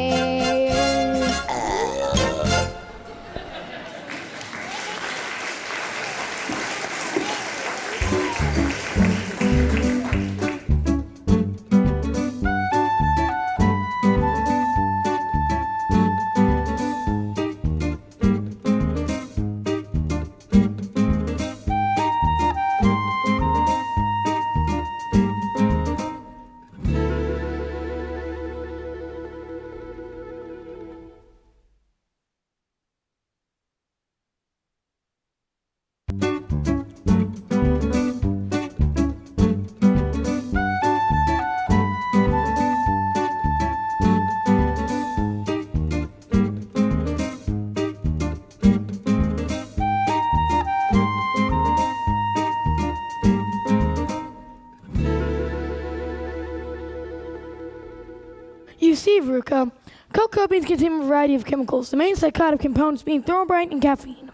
You see, Veruca, cocoa beans contain a variety of chemicals, the main psychotic components being thornbrine and caffeine.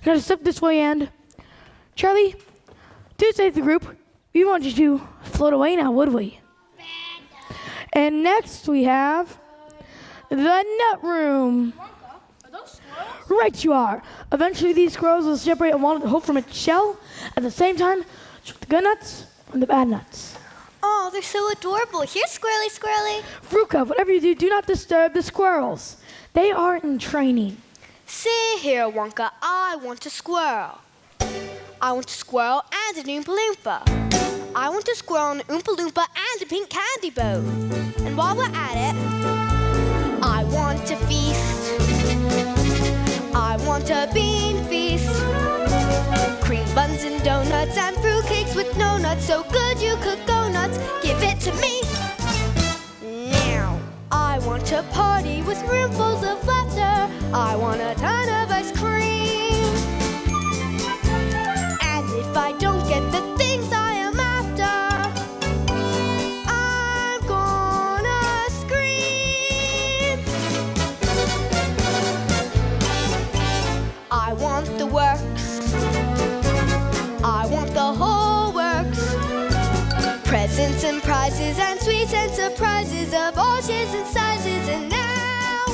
Now to step this way and... Charlie, to save the group, we want you to float away now, would we? And next we have the nut room. Are those squirrels? Right you are. Eventually these squirrels will separate a walnut hope from its shell. At the same time, check the good nuts from the bad nuts. Oh, they're so adorable. Here, squirrely, squirrely. Veruca, whatever you do not disturb the squirrels. They are in training. See here, Wonka, I want a squirrel. I want a squirrel and an Oompa Loompa. I want a squirrel, an Oompa Loompa, and a pink candy boat. And while we're at it, I want to feast. I want a bean feast. Cream buns and donuts and fruitcakes with no nuts. So good you could go nuts. Give it to me. Now, I want a party with roomfuls of laughter. I want a ton of ice cream. And if I don't get the things I am after, I'm gonna scream. I want the works. I want the whole works. Presents and prizes and sweets and surprises of all shapes and sizes. And now,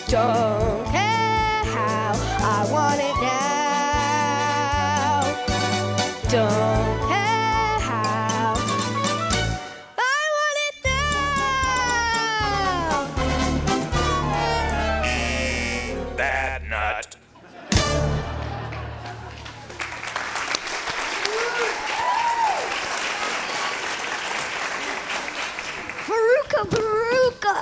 don't care how, I want it now. Don't care how, I want it now. Bad nut. Veruca, Veruca.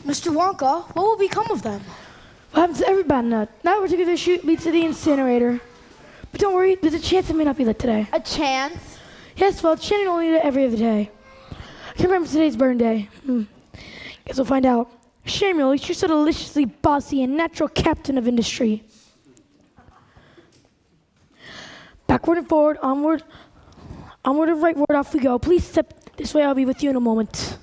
Mr. Wonka, what will become of them? What happens to every bad nut? That particular chute leads to the incinerator. But don't worry, there's a chance it may not be lit today. A chance? Yes, well, Shannon only lit every other day. can't remember today's burn day. Guess we'll find out. Samuel, you're so deliciously bossy and natural captain of industry. Backward and forward, onward and rightward, off we go. Please step this way, I'll be with you in a moment.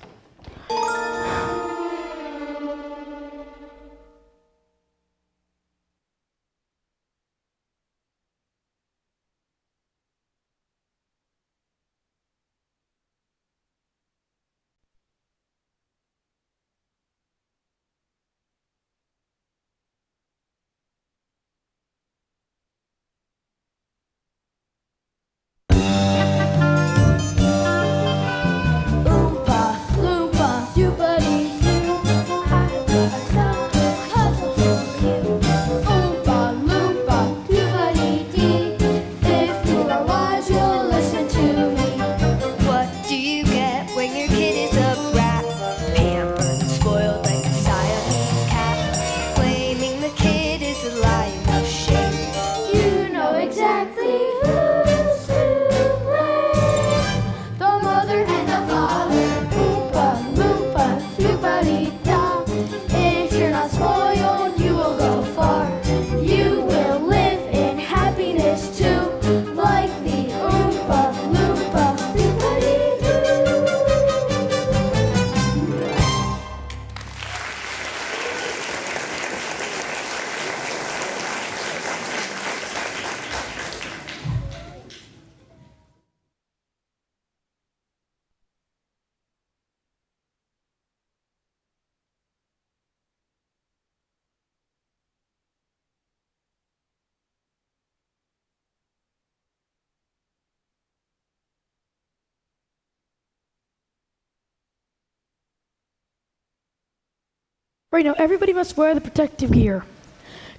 Right now, everybody must wear the protective gear.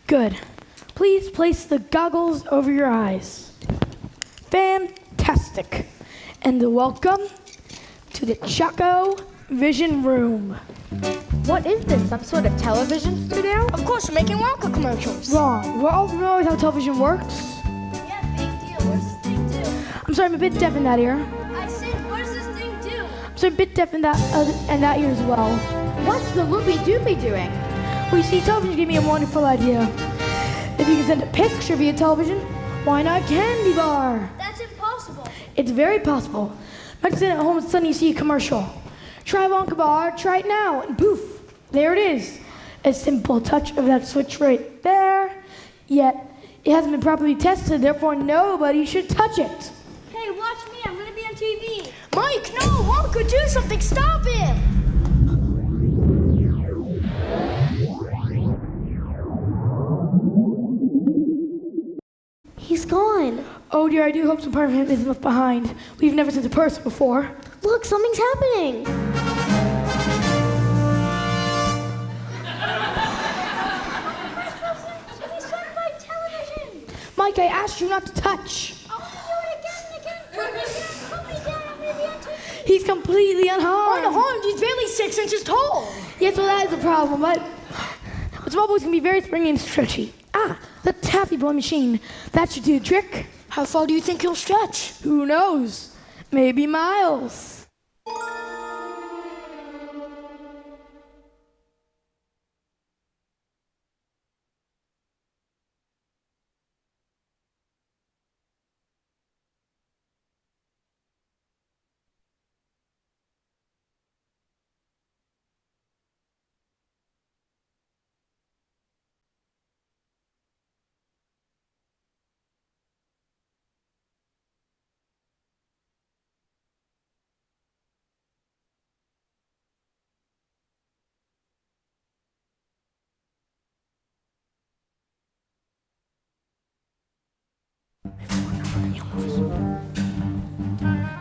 Good. Please place the goggles over your eyes. Fantastic. And welcome to the Choco Vision Room. What is this, some sort of television studio? Of course, we're making Wonka commercials. Wrong. We're all familiar with how television works. Yeah, big deal. What does this thing do? I'm sorry, I'm a bit deaf in that ear. I said, what does this thing do? I'm sorry, I'm a bit deaf in that ear as well. What's the loopy doopy doing? Well, you see, television gave me a wonderful idea. If you can send a picture via television, why not a candy bar? That's impossible. It's very possible. Like sitting at home and suddenly you see a commercial. Try Wonka bar, try it now, and poof, there it is. A simple touch of that switch right there. Yet, it hasn't been properly tested, therefore nobody should touch it. Hey, watch me. I'm going to be on TV. Mike, no! Wonka, do something! Stop him! He's gone. Oh dear, I do hope some part of him isn't left behind. We've never seen a person before. Look, something's happening. Mike, I asked you not to touch. He's completely unharmed. Unharmed? He's barely 6 inches tall. Yes, well, that is a problem, but small boys can be very springy and stretchy. Ah, the taffy boy machine. That should do the trick. How far do you think he'll stretch? Who knows? Maybe miles.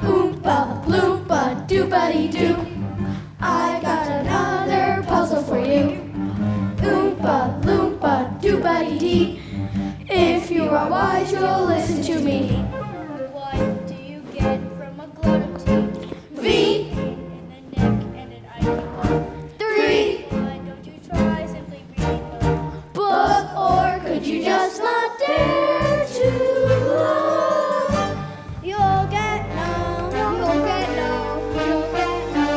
Oompa, loompa, doobity-doo. I got another puzzle for you. Oompa, loompa, doobity-dee. If you are wise, you'll listen to me. What do you get from a glutton teeth? V. In the neck and an eye. 3. Why don't you try simply reading the Book, or could you just not dare to look? You'll get no, you'll get no, you'll get no.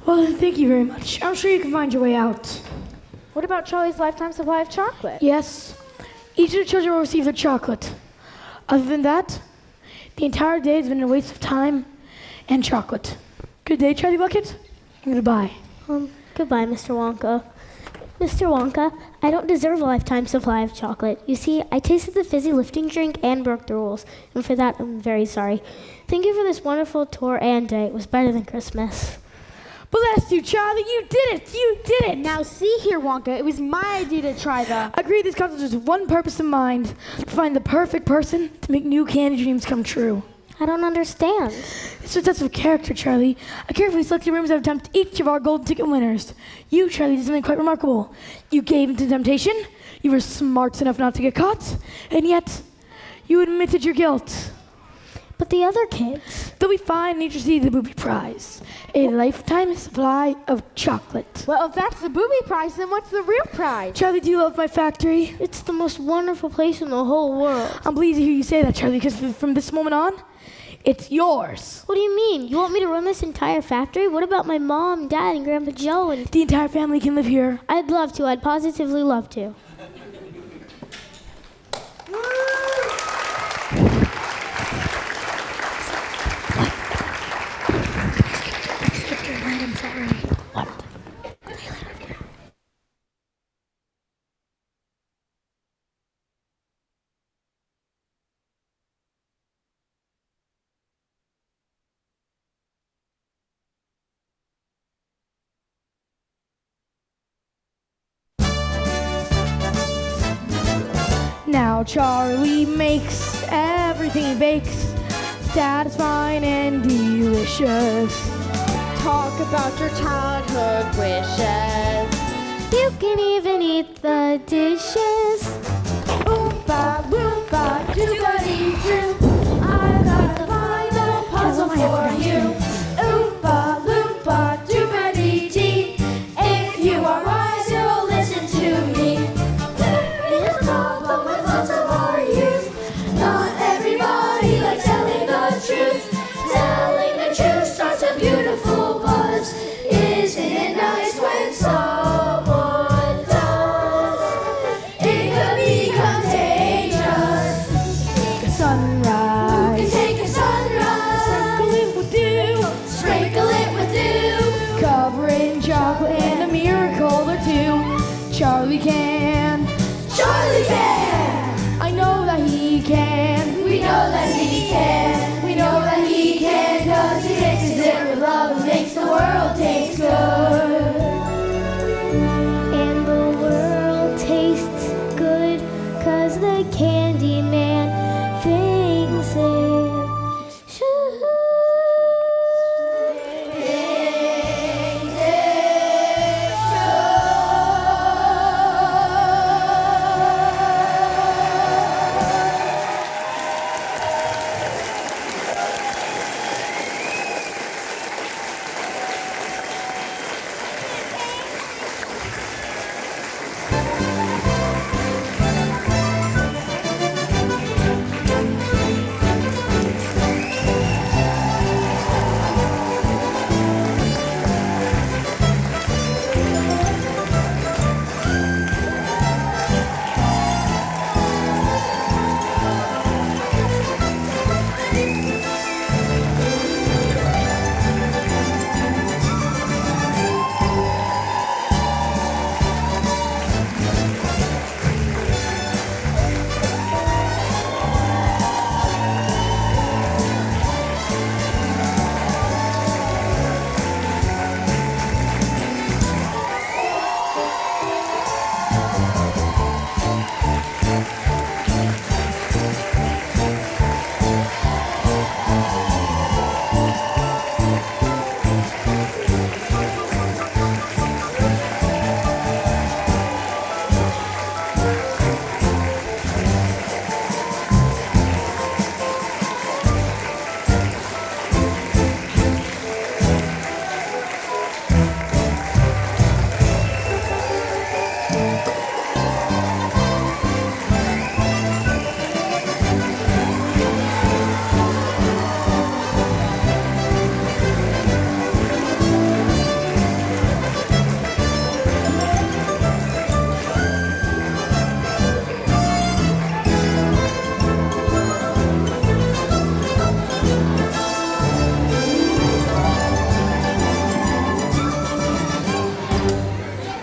Well, then thank you very much. I'm sure you can find your way out. What about Charlie's lifetime supply of chocolate? Yes, each of the children will receive their chocolate. Other than that, the entire day has been a waste of time and chocolate. Good day, Charlie Bucket, and goodbye. Goodbye, Mr. Wonka. Mr. Wonka, I don't deserve a lifetime supply of chocolate. You see, I tasted the fizzy lifting drink and broke the rules, and for that, I'm very sorry. Thank you for this wonderful tour and day. It was better than Christmas. Bless you, Charlie. You did it. You did it. Now see here, Wonka. It was my idea to try the... I agree this contest has one purpose in mind. To find the perfect person to make new candy dreams come true. I don't understand. It's a test of character, Charlie. I carefully selected rooms that have tempted each of our golden ticket winners. You, Charlie, did something quite remarkable. You gave in to temptation. You were smart enough not to get caught. And yet, you admitted your guilt. But the other kids... They'll be fine and each receive the booby prize. A lifetime supply of chocolate. Well, if that's the booby prize, then what's the real prize? Charlie, do you love my factory? It's the most wonderful place in the whole world. I'm pleased to hear you say that, Charlie, because from this moment on, it's yours. What do you mean? You want me to run this entire factory? What about my mom, dad, and Grandpa Joe? And the entire family can live here. I'd love to. I'd positively love to. Now Charlie makes everything he bakes satisfying and delicious. Talk about your childhood wishes. You can even eat the dishes. Oompa, loompa, doobity-doo. I've got the final puzzle for you. Oompa, loompa, doobity-dee. If you are wise, you'll listen to me. There is a problem with lots of our youth. Not everybody likes telling the truth. Telling the truth starts a beautiful buzz. Isn't it nice when someone does? It could be contagious. Take a sunrise. Who can take a sunrise? Sprinkle it with dew. Sprinkle it with dew. Cover it in chocolate and a miracle or two. Charlie can. Charlie can. I know that he can. We know that he can. We know that he can, 'cause he mixes it with love and makes the world taste good. And the world tastes good 'cause the candy man thinks it